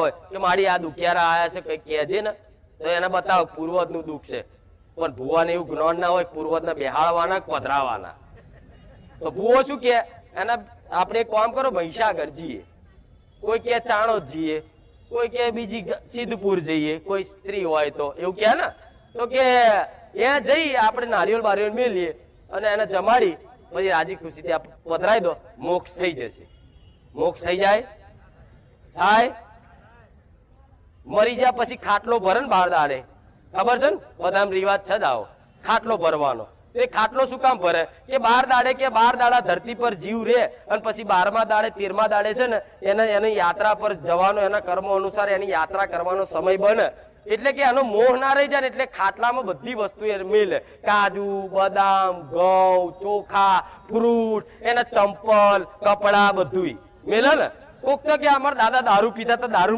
હોય કે મારી આ દુખિયારા આયા છે કઈ કહેજે ને તો એને બતાવો પૂર્વજ નું દુઃખ છે, પણ ભુવાને એવું જ્ઞાન ના હોય પૂર્વજને બેહાડવાના પધરાવાના. તો ભુવો શું કે એના આપણે એક કામ કરો મહીસાગર જઈએ, કોઈ કે ચાણોદ જઈએ, કોઈ કે બીજી સિદ્ધપુર જઈએ, કોઈ સ્ત્રી હોય તો એવું કે ને, તો કે ત્યાં જઈ આપણે નારિયેળ બારિયેળ મેલીએ અને એને જમાડી પછી રાજી ખુશી ત્યાં પધરાઈ દો, મોક્ષ થઈ જશે. મોક્ષ થઈ જાય થાય. મરી જાય પછી ખાટલો ભરે ને બાર દાડે, ખબર છે ને બધામ રિવાજ છે જ આવો ખાટલો ભરવાનો. એ ખાટલો શું કામ ભરે કે 12 દાડા ધરતી પર જીવ રે અને પછી 12મા દાડે 13મા દાડે છે ને એની યાત્રા પર જવાનો, એના કર્મો અનુસાર એની યાત્રા કરવાનો સમય બને, એટલે કે એનો મોહ ના રહી જાય ને એટલે ખાટલામાં બધી વસ્તુ એ મેલે, કાજુ બદામ ઘઉં ચોખા ફ્રૂટ એના ચંપલ કપડા બધું મેલે ને. કોક તો કે અમારા દાદા દારૂ પીતા તો દારૂ